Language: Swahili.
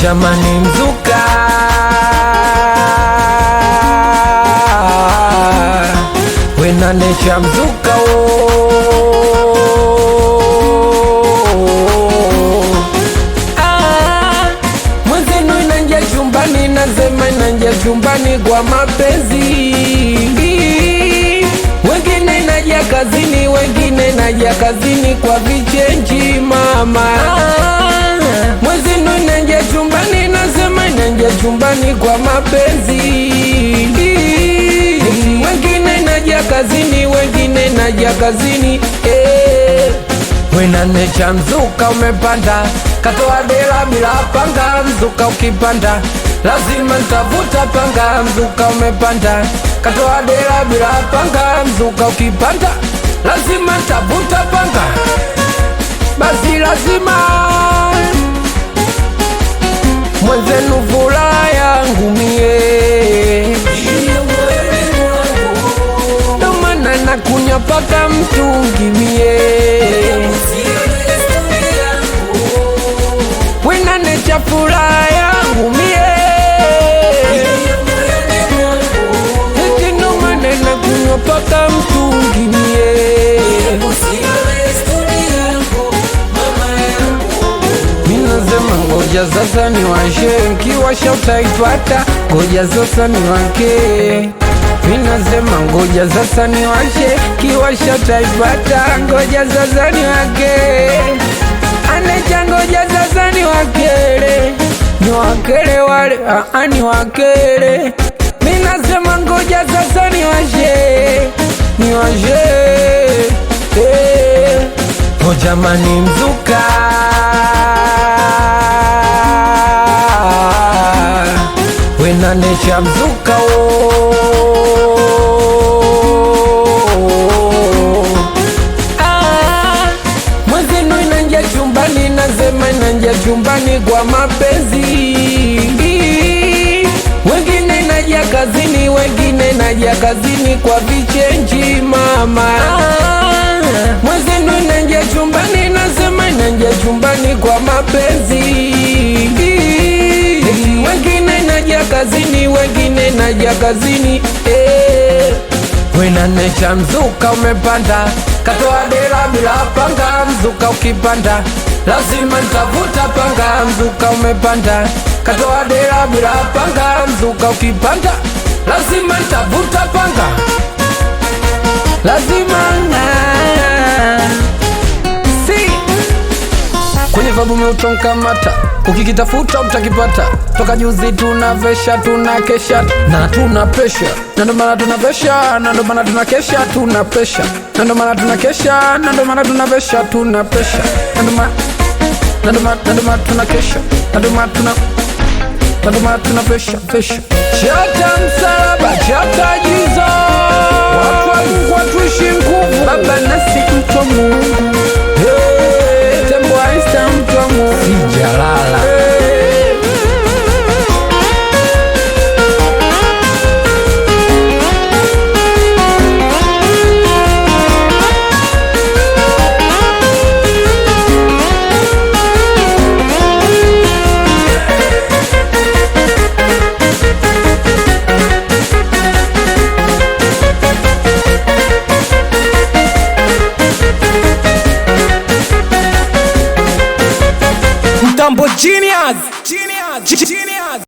jamani mzuka wena necha mzuka mwenzenu inanja chumbani nasema inanja chumbani kwa mapenzi, wengine inaja kazini, wengine inaja kazini kwa vichenji mama. Mwenzenu inanja chumbani nasema inanja chumbani kwa mapenzi, wengine inaja kazini, wengine inaja kazini wena necha mzuka umepanda katoa dela bila panga, mzuka ukipanda lazima nitavuta panga, mzuka umepanda katoa dela bila panga, mzuka ukipanda lazima nitavuta panga, basi lazima mwenzenu furaha yangu mie, ndo maana nakunywa paka mtungi mie, wena necha furaha yangu mie, eti ndo maana nakunywa paka mtungi mie. Minasema ngoja sasa niwashe, nkiwasha utaipata, ngoja sasa niwake. Minasema ngoja sasa niwashe, kiwasha utaipata, ngoja sasa niwake. Anecha ngoja sasa niwakele, niwakele wale, niwakele. Minasema ngoja sasa niwashe, niwashe o jamani mzuka wena necha mzuka mwenzenu inanja chumbani nasema inanja chumbani kwa mapenzi, wengine inaja kazini, wengine inaja kazini kwa vichenji mama. Mwenzenu inanja chumbani nasema inanja chumbani kwa mapenzi, wengine inaja kazini, wengine inaja kazini wena necha mzuka umepanda katoa dela bila panga, mzuka ukipanda lazima nitavuta panga, mzuka umepanda katoa dela bila panga, mzuka ukipanda lazima nitavuta panga, lazima kwenye vabu meutonka mata, ukikitafuta utakipata. Toka juzi tunavesha, tunakesha na tuna pressure, na ndo maana tunavesha, na ndo maana tunakesha, tuna pressure, na ndo maana tunakesha, na ndo maana tunavesha, tuna pressure, na ndo maana tunakesha, na ndo maana tuna pressure. Chata msalaba, chata jizo, watu wa Mungu watuishi nguvu, baba nasi mtu wa Mungu, tembo aista mtu wa Mungu, sijalala Mtambo genius.